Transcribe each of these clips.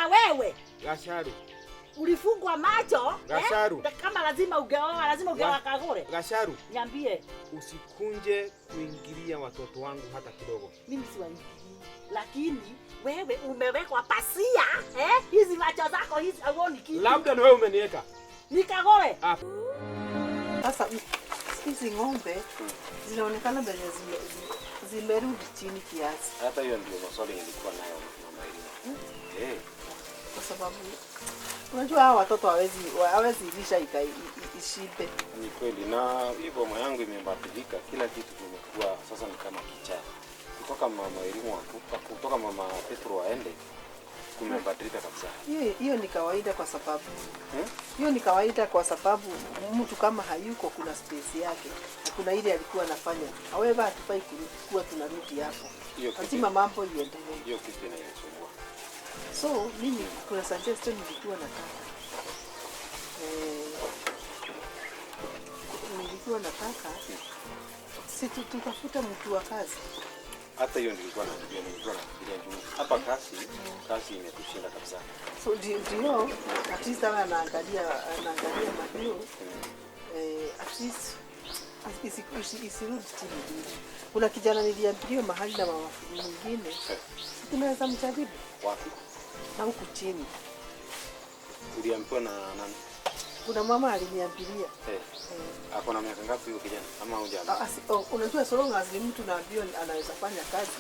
na wewe. Gasharu. Ulifungwa macho? Gasharu. Kama lazima ungeoa Kagure. Gasharu. Niambie. Usikunje kuingilia watoto wangu hata kidogo. Mimi siwaingilii. Lakini wewe umewekwa pasia, hizi macho zako hizi auoni kitu. Labda na wewe umeniweka. Ni Kagure. Sasa hizi ng'ombe zinaonekana mbele zimerudi chini kiasi. Hata hiyo ndio maswali nilikuwa nayo mama Irina. Kwa sababu unajua hao watoto hawezi lisha ishibe. Ni kweli, na hivyo moyo wangu imebadilika, kila kitu kimekuwa sasa ni kama kichaa. Kutoka mama Irina kutoka mama Petro aende kumebadilika kabisa. Hiyo ni kawaida kwa sababu hiyo ni kawaida kwa sababu mtu kama hayuko kuna space yake. Kuna ile alikuwa anafanya. However hatufai kuwa tunarudi hapo. Lazima mambo iendelee. Hiyo kitu inanisumbua. So mimi kuna suggestion nilikuwa nataka si tutafuta mtu wa kazi. Hata hiyo nilikuwa nafikiria juu. Hapa kazi imetushinda kabisa. So ndio at least anaangalia madio at least isirudi chini. Kuna kijana niliambiwa mahali na mama mwingine. Tunaweza mjaribu. Wapi? Na huku chini. Uliambiwa na nani? Kuna mama aliniambilia. Ako na miaka ngapi huyo kijana? Ama hujambo? Unajua so long as mtu naambiwa anaweza fanya kazi,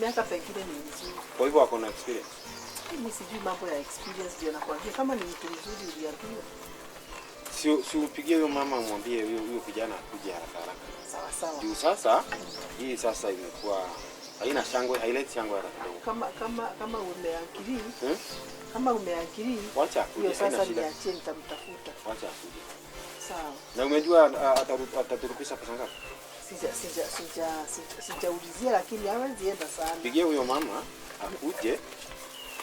miaka pengine ni mzuri. Kwa hivyo ako na experience. Mimi sijui mambo ya experience ndio nakwambia kama ni mtu mzuri uliambiwa. Si upigie huyo mama umwambie huyo kijana akuje haraka. Sawa. Juu sasa hii sasa imekuwa haina shangwe, haileti shangwe hata kidogo. Kama umeakili. Kama umeakili. Wacha akuje. Hiyo sasa niachie nitamtafuta. Wacha akuje. Sawa. Na umejua ataturudisha pesa ngapi? Sijaulizia lakini hawezi enda sana. Pigie huyo mama akuje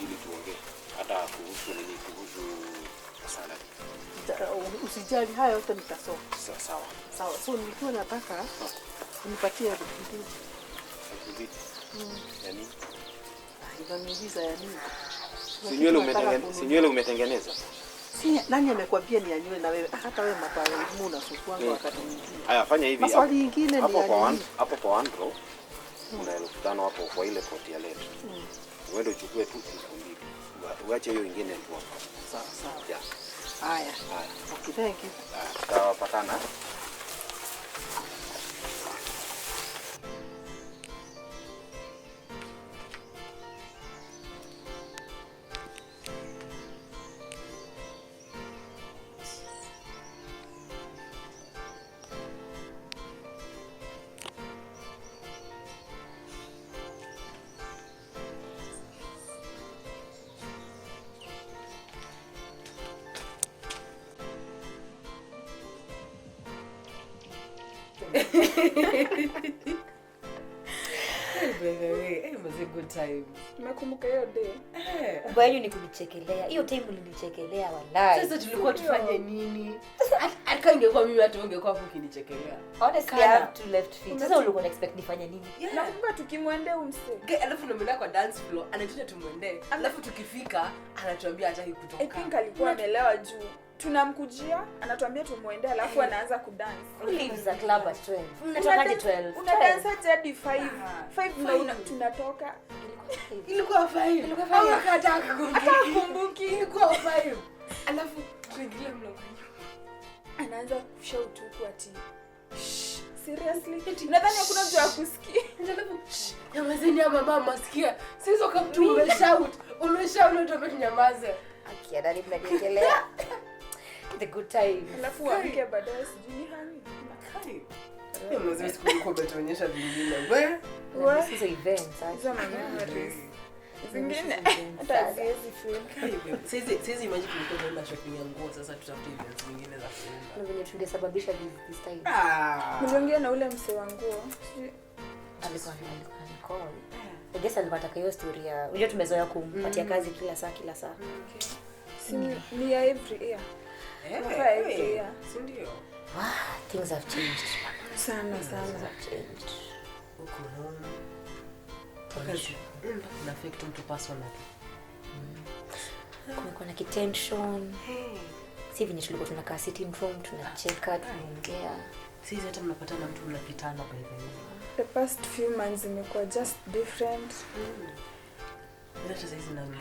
ili tuongee hata kuhusu salary. Usijali hayo yote nitasoma. Sawa. So nilikuwa nataka unipatie bidii. Yaani? Inaniuliza yani. Sinywele umetengeneza? Si nani amekwambia ni anywe na wewe? Hata wewe mapale unasukua wakati mwingine. Haya fanya hivi. Maswali mengine ni hapo kwa Andro. Una 5,000 hapo kwa ile poti ya letu. Uende uchukue tu 2,000. Uache hiyo nyingine hapo. Sawa. Yeah. Haya. Okay, thank you. Tutapatana. It was a good time. Umekumbuka hiyo day? Ubaya ni kunichekelea. Hiyo time ulinichekelea wallahi. Sasa tulikuwa tufanye nini? Hata ingekuwa mimi hata ungekuwa hapo ukinichekelea. Honestly, I have two left feet. Sasa ulikuwa expect nifanye nini? Nakumbuka tukimwendea umse. Alafu namelea kwa dance floor, anatuita tumwendee. Alafu tukifika, anatuambia hataki kutoka. I think alikuwa amelewa juu. Tunamkujia, anatuambia tumwendee, alafu anaanza kudance. Leaves the club at 12. Unatokaje 12? Una dance hadi 5. 5 tunatoka. Ilikuwa 5. Au akataka kumbuki. Ilikuwa 5. Alafu tuingilie mlangoni. Anaanza kushout huku ati. Seriously? Nadhani hakuna mtu akusikia. Alafu nyamazeni ya mama sikia. Sisi kama mtu umeshout ndio tunyamaze. Akia ndani mnajekelea. The good time. Alafu waambie baadaye sijui hani. Kai. Ni mzee siku umetuonyesha vingine. Wewe hizo events hizo memories. Zingine hata siwezi feel. Sisi imagine tulikuwa tunaenda shopping ya nguo, sasa tutafute events zingine za kuenda. Na venye tungesababisha this time. Niliongea na ule msee wa nguo. Alikuwa I guess alikuwa anataka hiyo story ya unajua tumezoea kumpatia kazi kila saa. Okay. Ni ya every year. Every year. Si ndio? Things have changed. Sana. Changed. Because na affect mtu personally. kuna tension. Si venye tulikuwa tunakaa sitting room tunacheka tunaongea. Sisi hata mnapatana mtu mnapitana by the way. The past few months imekuwa just different.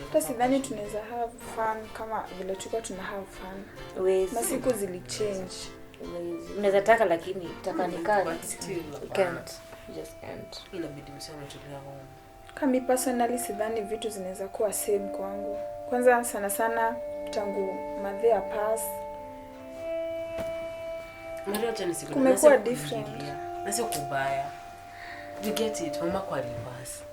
Hata sidhani tunaweza have fun kama vile tulikuwa tuna have fun. Masiku zilichange. Unaweza taka lakini taka ni kali. Can't. Just can't. Inabidi mseme tulia home. Kama personally sidhani vitu zinaweza kuwa same kwangu. Kwanza sana tangu madhea pass. Mario tena siku kumekuwa different. Na sio kubaya. You get it, mama kwa reverse.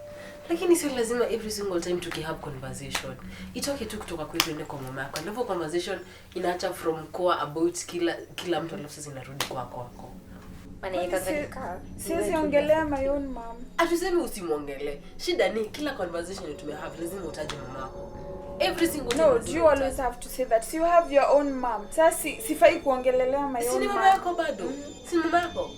Lakini sio lazima every single time have conversation. Itoke tu kutoka kwetu ende kwa mama yako. Ndivyo conversation inaacha from core about kila mtu alafu sasa inarudi kwako. Maana ikazalika. Siwezi ongelea my own mom. Atuseme usimuongelee. Shida ni kila conversation have lazima utaje mama yako. Every single time. No, you always have to say that. You have your own mom. Sasa sifai kuongelelea my own mom. Si mama yako bado. Si mama yako.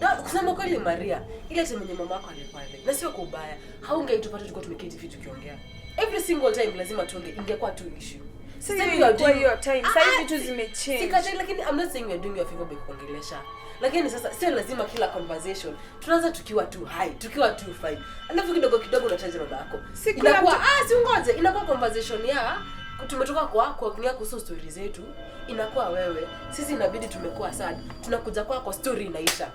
Na kusema kweli Maria, ile time yenye mama yako alikuwa ile. Na sio kubaya. Haungeitupata tulikuwa tumeketi vitu kiongea. Every single time lazima tuonge ingekuwa tu issue. Sasa your time. Sasa vitu zimechange. Sikatai lakini I'm not saying you're doing your favor by kuongelesha. Lakini sasa sio lazima kila conversation tunaanza tukiwa tu high, tukiwa tu fine. Alafu kidogo unataja mama yako. Inakuwa si ungoje, inakuwa conversation ya tumetoka kwa kuongea kuhusu story zetu, inakuwa wewe. Sisi inabidi tumekuwa sad. Tunakuja kwa story inaisha.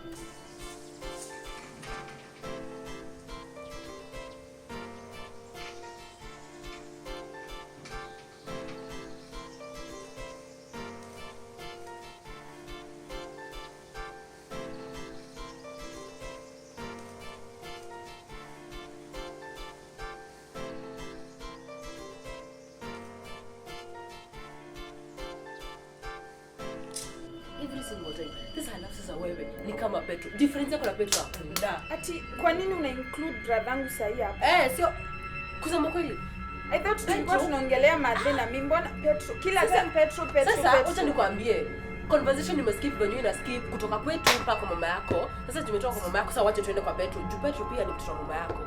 Every single time. This analysis wewe ni kama Petro. Difference yako na Petro hakuna. Ati kwa nini una include brother yangu sahi hapa? Sio kusema kweli. I thought tulikuwa tunaongelea Madle na mimi mbona Petro kila time Petro. Sasa acha nikwambie. Conversation nimeskip venyewe na skip kutoka kwetu mpaka kwa mama yako. Sasa tumetoka kwa mama yako sasa wacha tuende kwa Petro. Juu Petro pia ni mtoto wa mama yako.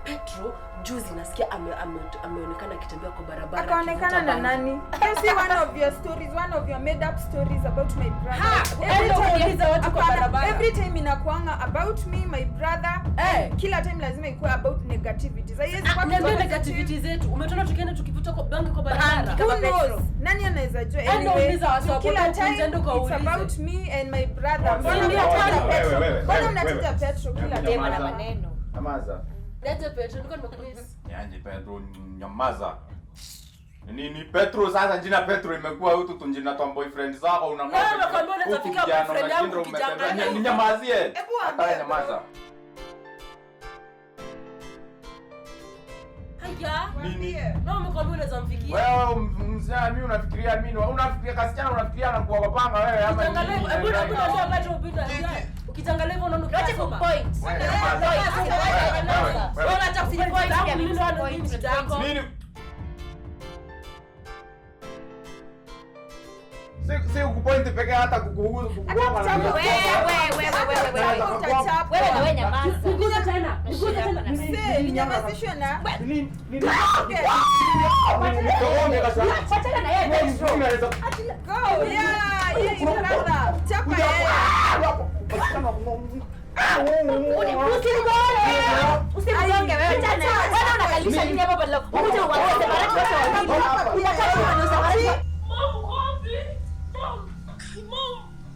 Petro juzi nasikia ameonekana akitembea kwa barabara. Akaonekana na nani? You see one of your stories, one of your made up stories about my brother. Every time inakuanga about me, my brother. Kila time lazima ikuwe about negativity. Sasa hizi kwa negativity zetu. Umetona tukienda tukivuta kwa bangi kwa barabara. Who knows? Nani anaweza jua anyway? Kila time it's about me and my brother. Mbona mnataja Petro kila time na maneno? Amaza. Leta Petro, niko nimekuuliza. Yaani Petro nyamaza. Nini Petro sasa jina Petro imekuwa hutu tunjina twa boyfriend zako unakuwa. Wewe kwambia unatafika boyfriend yangu kijana. Nyamazie. Hata nyamaza. Haya. Nini? Na umekwambia unaweza mfikia. Wewe mzee mimi unafikiria mimi unafikiria kasichana unafikiria anakuwa wapanga wewe ama nini? Hebu ndio Petro upita. Ukitangalia hivyo unaona Acha ku point. Wewe acha ku point. Nini? Si ukupoint pekee hata kukuhusu kukugonga na wewe na wewe nyamaza. Nikuza tena. Msee, ninyamazishwe na. Patana na yeye Petro. Go. Yeah, brother. Chapa yeye. Usigonge wewe tena. Wewe unakalisha nini hapo badala? Ukuje uanze baraka wote wawili. Unataka kuanza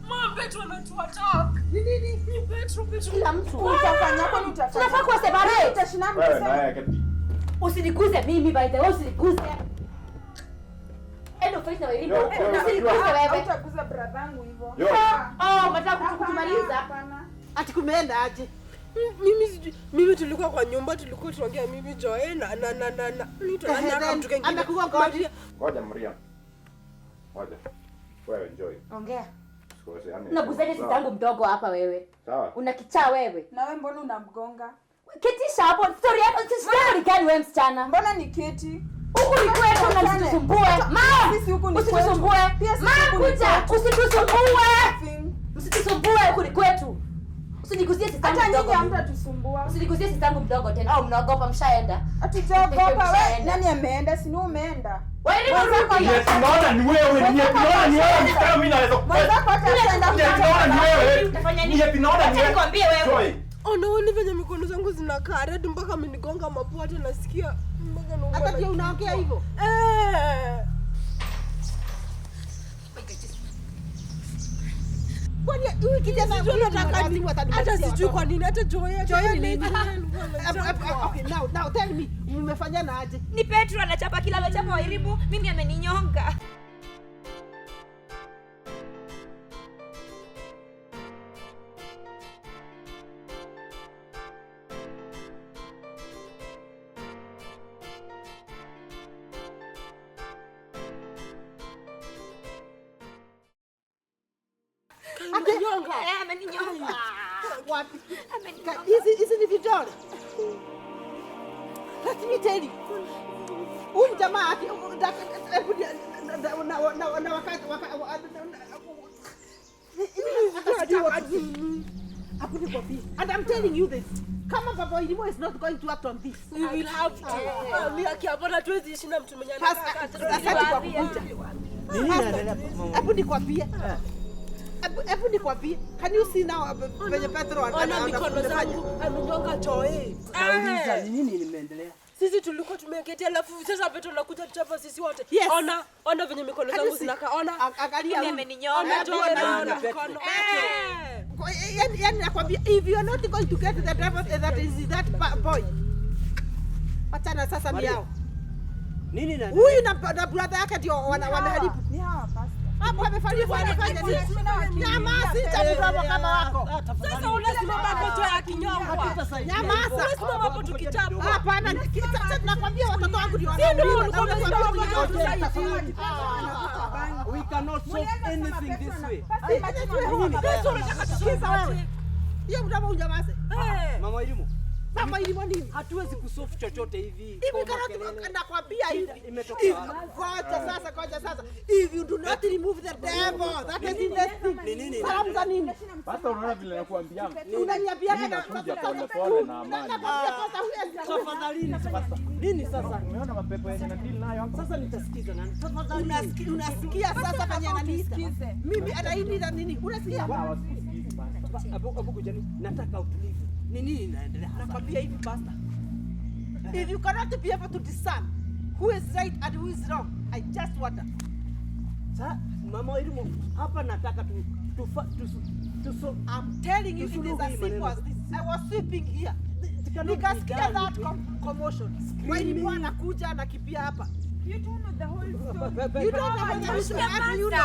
Mom, Petro anatuattack. Nini? Petro. Kila mtu. Utafanya kwa nini utafanya? Tunafaa kuwa separate. Utashinda mimi. Usiniguze mimi by the way, usiniguze. Endo face na wewe. Usiniguze wewe. Utaguza brother yangu hivyo. Unataka kutumaliza? Ati kumeenda aje? Mimi tulikuwa kwa nyumba tulikuwa tunaongea mimi Joy na mtu anataka mtu kingine. Amekuwa ngoja. Ngoja Maria. Ngoja. Wewe enjoy. Ongea. Sikuwezi yani. Unaguzeni sisi tangu mdogo hapa wewe. Sawa. Unakichaa wewe. Na wewe mbona unamgonga? Ketisha hapo. Story yako story gani wewe msichana? Mbona ni keti? Huku ni kwetu na usitusumbue. Mama, sisi huku ni kwetu. Usitusumbue. Pia sisi Mama huku ni kuja, kwetu. usitusumbue. Usitusumbue huku ni kwetu. Usinigusie sistangu. Hata nyinyi hamtatusumbua. Usinigusie sistangu mdogo tena. Au mnaogopa mshaenda? Hatujaogopa wewe. Nani ameenda? Si umeenda. Wewe tunaona ni wewe, tunaona ni wewe, kama mimi naweza Mwanzo kwa tutaenda tunaona ni wewe. Utafanya nini? Tunaona ni wewe. Nikwambie wewe. Unaona venye mikono zangu zinakaa red mpaka amenigonga mapua hata nasikia mpaka naumwa. Hata pia unaongea hivyo? Kwani huyu kijana unataka nini? Hata sijui kwa nini hata Joya ni. Okay, now tell me, mmefanyana aje? Ni Petro anachapa kila amechapa Wairimu, mimi ameninyonga. Ameninyonga. Wapi? Hizi ni vidole. Let me tell you. Huyu jamaa and I'm telling you this. Kama Baba Ilimo is not going to act on this, we will have to. Mimi akiapona tuwezi ishi na mtu mwenye Hebu nikwambie. Hebu nikwambie. Can you see now venye Petro ana mikono zangu amenyonga Joya. Nauliza ni nini imeendelea? Sisi tulikuwa tumeketea alafu sasa Petro anakuja tuchapa sisi wote. Yes. Ona venye mikono zangu zinakaa. Ona. Angalia Mimi ameninyonga. Ona mikono. Yani nakwambia, if you are not going to get the devil that is that boy. Achana sasa ni yao. Nini na Huyu na brother yake ndio wanaharibu. Ni hawa pasta. Hapo amefanya nini? Nyamaza, mtamdomo kama wako. Sasa unasimama hapo Joya akinyongwa. Nyamaza. Unasimama hapo tukitapa. Hapana, sasa tunakwambia watoto wangu ndio we cannot solve anything this way. Hiyo mtama unyamaze. Mama Elimu. Mama Ilimo nini? Hatuwezi kusolve chochote hivi. Hivi kana nakwambia hivi. Ngoja sasa. If you do not remove the devil, that is in the thing. Salamu za nini? Sasa unaona vile nakuambia. Unaniambia Mimi nakuja pole pole na amani. Tafadhali nini sasa? Umeona mapepo yenye na deal nayo hapo. Sasa nitasikiza nani? Tafadhali Unasikia sasa fanya ananiita. Mimi anainiita nini? Unasikia? Hawasikizi basi. Abu kujani, nataka utulivu. Ni nini inaendelea? Nakwambia hivi pastor. If you cannot be able to discern who is right and who is wrong, I just wonder. Sasa Mama Elimu, hapa nataka I'm telling you, it is as simple as this. I was sweeping here. Nikasikia that commotion. Why ni mwana kuja na kipia hapa? You don't know the whole story. You don't know the story. You know.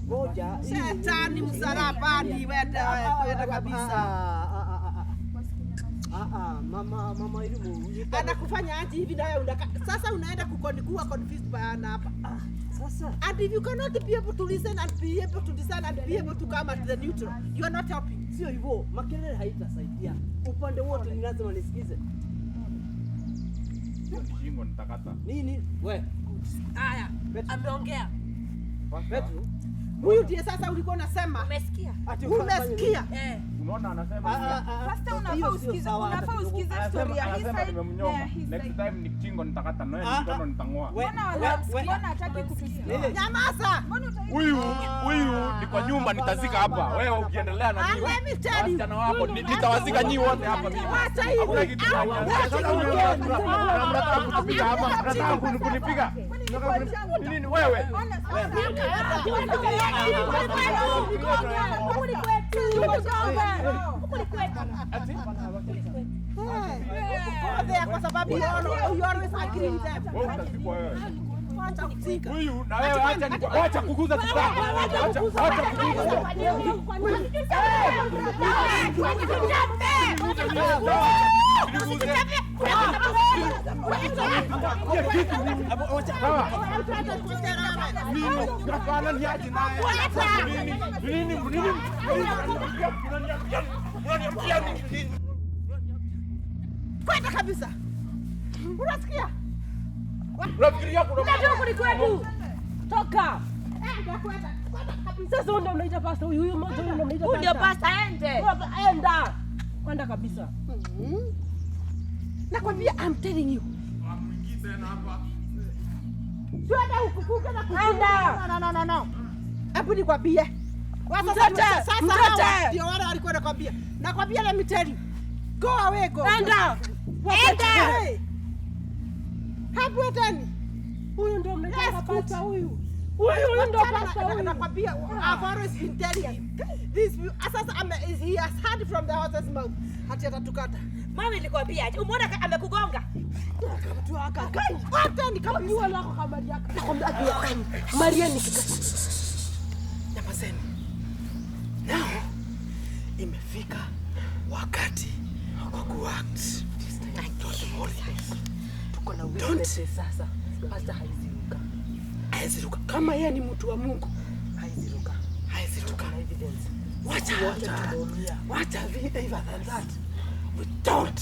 Ngoja. Shetani msalabani wenda kabisa. Mama Elimu, Anakufanya aje hivi nawe sasa unaenda kuwa confused bana hapa. Sasa. And if you cannot be able to listen and be able to discern and be able to come at the neutral, you are not helping. Sio hivyo, makelele haitasaidia. Upande wote ni lazima nisikize. Shingo nitakata. Nini? We. Haya, ameongea. Petro. Huyu ndiye sasa ulikuwa unasema. Umesikia? Umesikia? Unaona anasema Pasta unafaa usikize story ya hii side. nimemnyonga. Next time ni chingo nitakata na yeye mkono nitang'oa. Mbona hataki kutusikia? Nyamaza. Huyu ni kwa nyumba nitazika hapa. Wewe ukiendelea na mimi. Wasichana wako nitawazika nyinyi wote hapa mimi. Acha hivi. Hakuna kitu sasa unataka kutupiga hapa. Unataka kunipiga. Nini wewe? Kwa sababu you always agree with them. Huyu na wewe acha kuguza kitako. Acha kuguza. Kwenda kabisa. Unasikia? Unafikiria kuna Unataka kunikwetu? Toka. Kwenda. Sasa ndio unaita pasta huyu mmoja huyu unaita pasta. Ndio pasta ende. Enda. Kwenda kabisa. Nakwambia I'm telling you. Mwingi tena hapa. Twende hukukuka na Enda. No. Hebu nikwambie. Sasa ndio wale walikuwa nakwambia. Nakwambia let me tell you. Go away go. Enda. Hapo tena. Huyu ndio mnaita pasta huyu. Huyu ndio pasta huyu. Nakwambia I've always been telling him. Sasa he has heard from the horse's mouth. Hati atatukata. Mama nilikwambia aje. Umeona amekugonga? Mtu akakai. Hata ni kama Jua lako kama Maria. Nakwambia Maria ni kika. Nyamazeni. Now imefika wakati wa kuact. Tuko na witness sasa. Pasta haiziruka. Haiziruka. Kama yeye ni mtu wa Mungu, Haiziruka. haiziruka. Evidence. Wacha vile even than that. We don't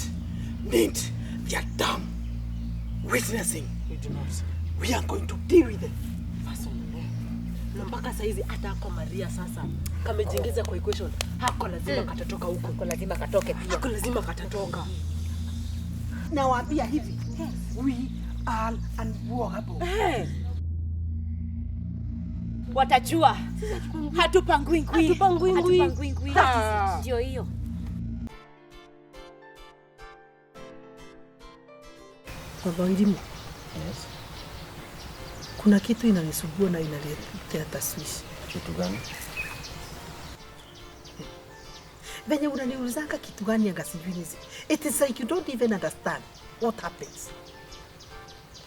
need their dumb witnessing. We do not. We are going to deal with it. Na mpaka saizi hata ako Maria sasa kamejiingiza kwa equation. Hako lazima katatoka huko. Kwa lazima katoke pia. Hako lazima katatoka. Nawaambia hivi. We are unwalkable. Watajua. Hatupangui ngui. Hatupangui ngui. Ndio hiyo. Baba Elimu. Yes. Kuna kitu inanisugua na inaletea taswishi. Kitu gani? Venye unaniulizanga kitu gani anga sijui nizi. It is like you don't even understand what happens.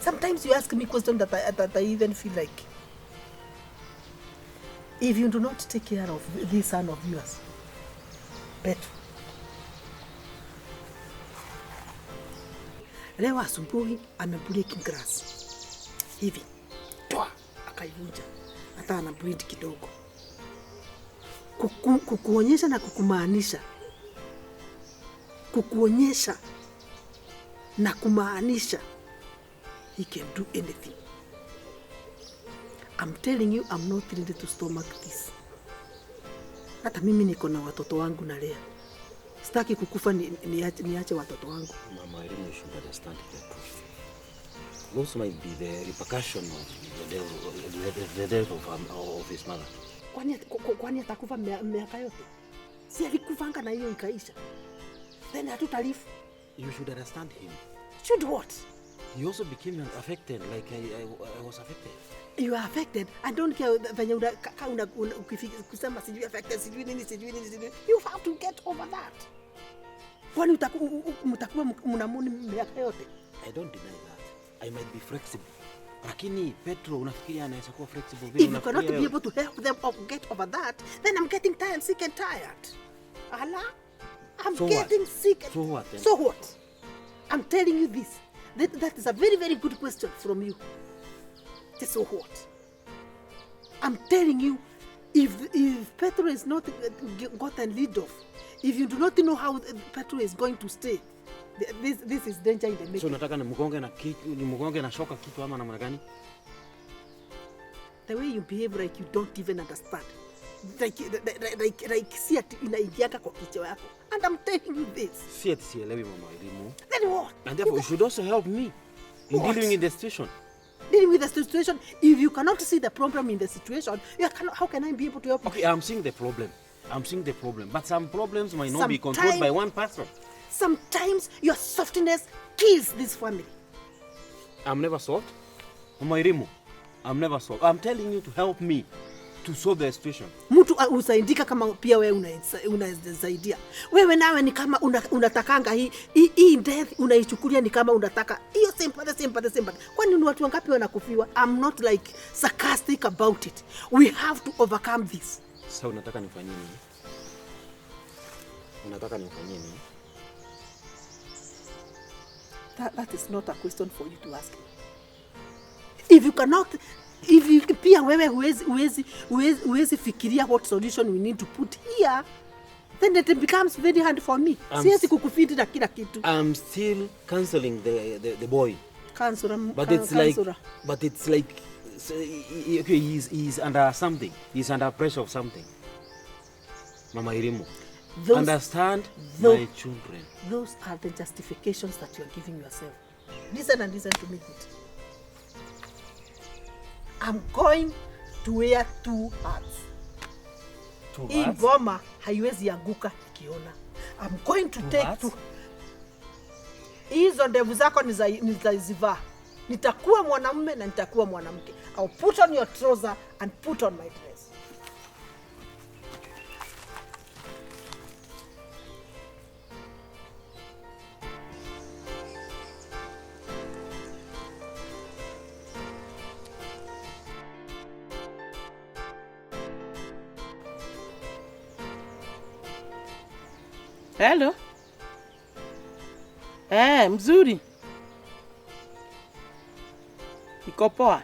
Sometimes you ask me questions that I even feel like if you do not take care of this son of yours, Petro. Leo asubuhi amebreak grass. Hivi. Toa akaivunja. Hata ana bleed kidogo. Kukuonyesha na kukumaanisha. Kukuonyesha na kumaanisha. He can do anything. I'm telling you, I'm not ready to stomach this. Hata mimi niko na watoto wangu nalea. Sitaki kukufa niache watoto wangu. Mama, I really should understand the truth. Those might be the repercussion of the death of his mother. Kwani atakufa miaka yote? Si alikufanga na hiyo ikaisha. Then hatutalifu. You should understand him. Should what? He also became affected like I was affected. You are affected. I don't care venye kusema sijui affected, sijui nini. You have to get over that. Kwani mtakuwa mnamuni miaka yote? I don't deny that. I might be flexible. Lakini Petro unafikiria anaweza kuwa flexible vile? If you cannot be able to help them or get over that, then I'm getting tired, sick and tired. Allah, I'm so getting what? Sick. So what then? So what? I'm telling you this. That is a very, very good question from you. So what? I'm telling you, if Petro is not gotten lead off, if you do not know how Petro is going to stay, this is danger in the making. So nataka nimgonge na shoka kitu ama namna gani? The way you behave like you don't even understand. Like see ati inaingiaka kwa kichwa yako. And I'm telling you this. Si ati sielewi Mama Elimu. Then what? And therefore you should also help me in dealing with the situation. Dealing with the situation, if you cannot see the problem in the situation, how can I be able to help you? Okay, I'm seeing the problem. But some problems might not be controlled by one person. Sometimes your softness kills this family. I'm never soft. Mama Elimu, I'm never soft. I'm telling you to help me to solve the situation. Mtu usaidika kama pia wewe unasaidia. Wewe nawe ni kama unatakanga hii death unaichukulia ni kama unataka hiyo sympathy. Kwani ni watu wangapi wanakufiwa? I'm not like sarcastic about it. We have to overcome this. Sasa unataka nifanyie nini? That is not a question for you to ask. If you pia wewe huwezi fikiria what solution we need to put here, then it becomes very hard for me. Siwezi kukufiti na kila kitu. I'm still cancelling the boy. Counselor, but it's like Okay, he's under something. He's under pressure of something. Mama Irimu, understand my children. Those are the justifications that you are giving yourself. Listen and listen to me good. I'm going to wear 2 hats. 2 Hii hats? ngoma haiwezi anguka ikiona. I'm going to take hats? 2. Hizo ndevu zako nitazivaa. Nitakuwa mwanamume na nitakuwa mwanamke. I'll put on your trouser and put on my dress. Hello. Mzuri. Niko poa.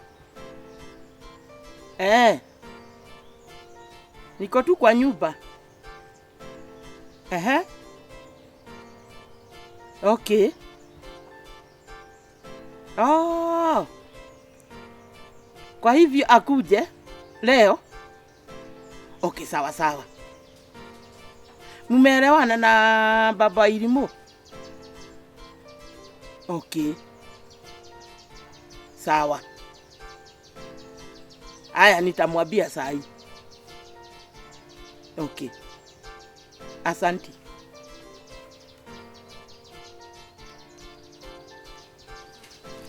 Niko tu kwa nyumba. Okay. Oh. Kwa hivyo akuje leo? Okay, sawa sawa. Mumeelewana na baba Irimu? Okay. Sawa. Aya, nitamwambia saa hii. Okay. Asante.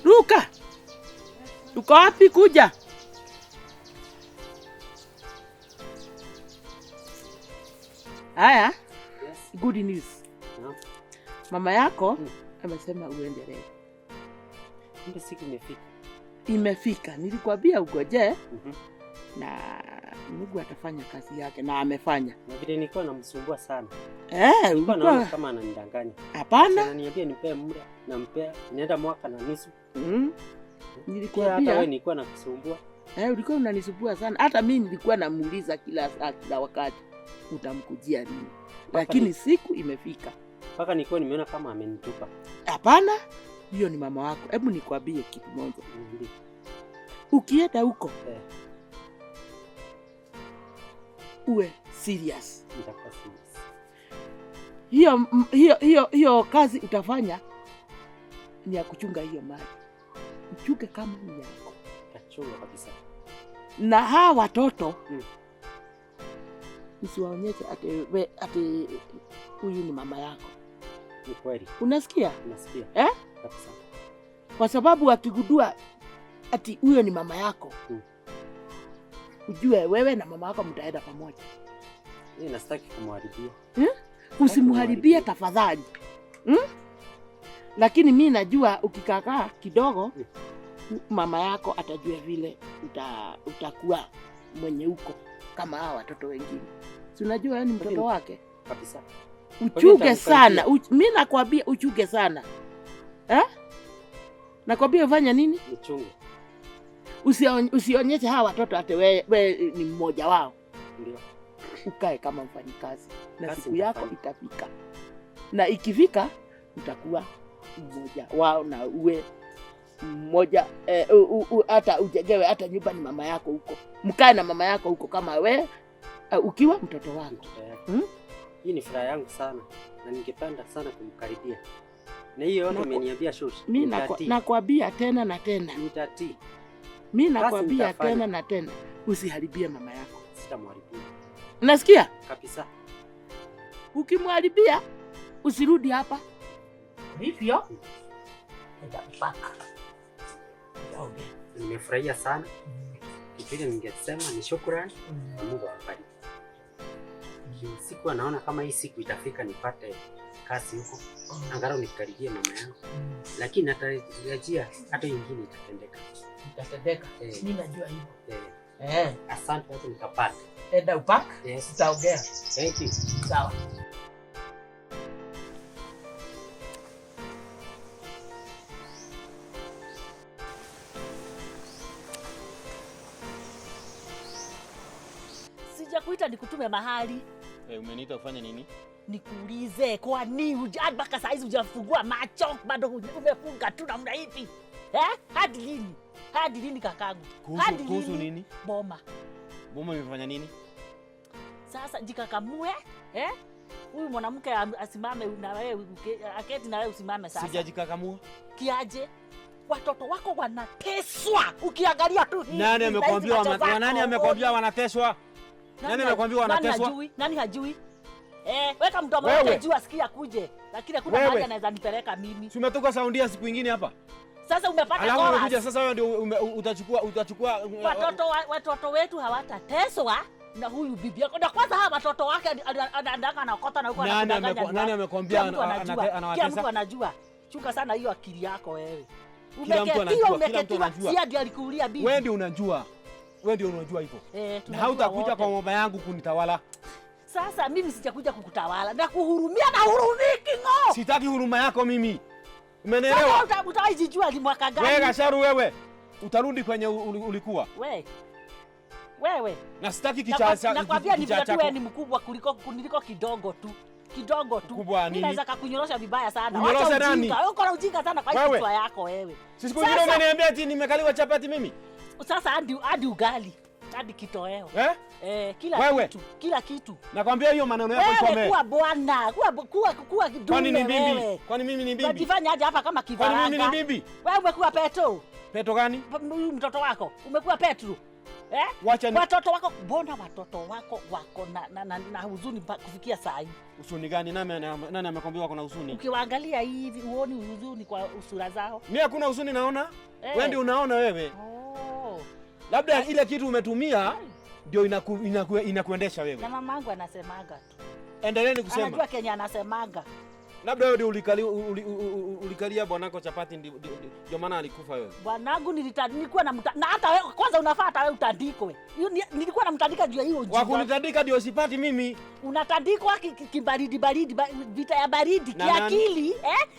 Luka. Uko wapi kuja? Aya. Yes. Good news. No. Mama yako amesema uendelee. Kumbe siku imefika. Imefika. Nilikwambia ugoje. Na Mungu atafanya kazi yake na amefanya. Na vile nilikuwa namsumbua sana. Ulikuwa naona kama ananidanganya. Hapana. Ananiambia nipe muda, nampea, inaenda mwaka na nusu. Nilikwambia hata wewe nilikuwa nakusumbua. Ulikuwa unanisumbua sana. Hata mimi nilikuwa namuuliza kila saa kila wakati utamkujia lini. Lakini siku imefika. Mpaka nilikuwa nimeona kama amenitupa. Hapana. Hiyo ni mama wako. Hebu nikwambie kitu moja. Ukienda huko uwe serious. Nitakuwa serious. Hiyo kazi utafanya ni ya kuchunga hiyo mali. Uchunge kama ni yako. Tachunga kabisa. Na hawa watoto usiwaonyeshe ati huyu ni mama yako. Ni kweli. Unasikia? Nasikia. Kabisa. Kwa sababu akigundua ati huyo ni mama yako. Ujue wewe na mama yako mtaenda pamoja. Mimi nastaki kumharibia. Usimharibie tafadhali. Lakini mimi najua ukikaa kidogo mama yako atajua vile utakuwa mwenye uko kama hawa watoto wengine. Si unajua wewe ni mtoto wake? Kabisa. Uchuge sana. Mimi nakwambia uchuge sana. Nakwambia ufanye nini? Nichunge. Usionyeshe hawa watoto ate wewe ni mmoja wao. Ndio. Ukae kama mfanyikazi. Na siku yako itafika. Na ikifika utakuwa mmoja wao na uwe mmoja hata ujengewe hata nyumba ni mama yako huko. Mkae na mama yako huko kama wewe ukiwa mtoto wako. Hii ni furaha yangu sana na ningependa sana kumkaribia. Na hiyo yote umeniambia shosh. Mimi nakwambia tena na tena. Nitatii. Mimi nakwambia tena na tena usiharibie mama yako. Sitamharibia. Unasikia? Kabisa. Ukimharibia usirudi hapa. Hivyo nitakupaka. Nimefurahia sana. Kile ningesema ni shukrani na Mungu awabariki. Siku anaona kama hii siku itafika nipate kazi huko. Angalau nikaribie mama yangu. Lakini natarajia hata nyingine itatendeka. Itatendeka. Mimi najua hivyo. Asante watu nikapata. Enda upaka? Yes. Tutaongea. Thank you. Sawa. Sijakuita nikutume mahali. Umeniita ufanye nini? Nikuulize kwa nini mpaka saa hizi hujafungua macho bado umefunga tu namna hivi? Hadi lini? Hadi lini kakangu? Kuhusu nini? Boma. Boma imefanya nini? Sasa jikakamue, huyu mwanamke asimame na wewe, aketi na wewe usimame sasa. Sijajikakamua. Kiaje? Watoto wako wanateswa. Ukiangalia tu hii. Nani amekwambia wanateswa? Nani amekwambia wanateswa? Nani hajui? Weka mtu mmoja ajua sikia kuje. Lakini kuna mahali anaweza nipeleka mimi. Si umetoka Saudia siku nyingine hapa? Sasa umepata chorus. Alafu unakuja sasa wewe ndio utachukua watoto wetu hawatateswa na huyu bibi yako. Na kwanza hawa watoto wake anaandaka anakota na huko anakudanganya. Nani amekwambia anawatesa? Kila mtu anajua. Chuka sana hiyo akili yako wewe. Kila mtu anajua. Si ndio alikuulia bibi. Wewe ndio unajua. Wewe ndio unajua hivyo. Na hautakuja kwa mama yangu kunitawala. Sasa mimi sijakuja kukutawala na kuhurumia na hurumiki ngo. Sitaki huruma yako mimi. Umeelewa? Sasa utaijijua ni mwaka gani? Wewe Gasharu wewe. Utarudi kwenye ulikuwa. Wewe. Na sitaki kichacha. Nakwambia ni vile tu wewe ni mkubwa kuliko kidogo tu. Kidogo tu. Mimi naweza kukunyorosha vibaya sana. Unyorosha nani? Wewe uko na ujinga sana kwa hiyo kichwa yako wewe. Sisi kujua umeniambia ati nimekaliwa chapati mimi. Sasa hadi ugali. Hadi kitoweo. Kila kitu. Nakwambia hiyo maneno yako isome. Wewe kuwa bwana, kuwa kidume. Kwani ni bibi? Kwani mimi ni bibi? Unajifanya aje hapa kama kifaranga? Kwani mimi ni bibi? Wewe umekuwa Petro. Petro gani? Mtoto wako. Umekuwa Petro. Watoto wako, mbona watoto wako wako na huzuni kufikia saa hii? Huzuni gani? Nani amekwambia wako na huzuni? Ukiwaangalia hivi uoni huzuni kwa usura zao? Mimi hakuna huzuni naona. Wewe ndio unaona wewe. Labda ile kitu umetumia ndio inakuendesha wewe. Na mamangu anasemaga tu. Endeleeni kusema. Anajua Kenya anasemaga. Labda wewe ndio ulikalia bwanako chapati ndio maana alikufa wewe. Bwanangu nilikuwa na hata wewe kwanza unafaa hata wewe utandikwe. Nilikuwa namtandika juu ya hiyo ujinga. Wa kunitandika ndio sipati mimi. Unatandikwa kibaridi vita ya baridi kiakili,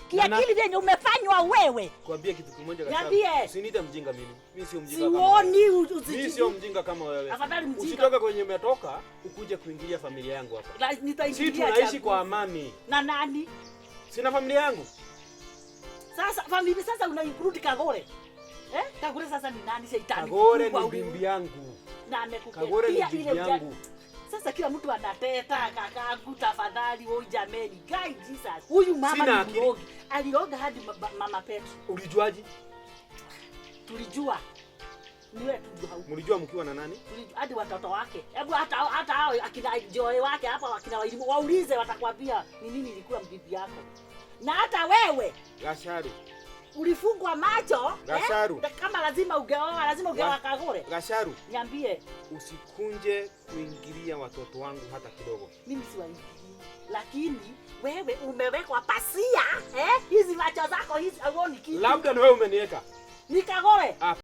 kiakili vyenye umefanywa wewe. Kwambia kitu kimoja kabisa. Usiniite mjinga mimi. Mimi sio mjinga kama wewe. Mimi sio mjinga kama wewe. Usitoke kwenye umetoka ukuje kuingilia familia yangu hapa. Sisi tunaishi kwa amani. Na nani? Sina familia yangu. Sasa unainclude Kagure. Kagure sasa ni nani shetani? Kagure ni bibi yangu. Na amekupea Kagure ni bibi yangu. Sasa kila mtu anateta kakangu tafadhali wewe jameni. Guy Jesus. Huyu mama ni mrogi. Aliroga hadi mama Petro. Ulijuaje? Tulijua. Ni wewe tu. Mlijua mkiwa na nani? Tulijua hadi watoto wake. Hebu hata hao akina Joy wake hapa akina waulize watakwambia ni nini ilikuwa bibi yako. Na hata wewe Gasharu ulifungwa macho Gasharu. Kama lazima ugeoa Kagure. Gasharu, niambie usikunje kuingilia watoto wangu hata kidogo. Mimi si waingilii. Lakini wewe umewekwa pasia hizi macho zako hizi auoni kitu. Labda na wewe umeniweka. Ni Kagure.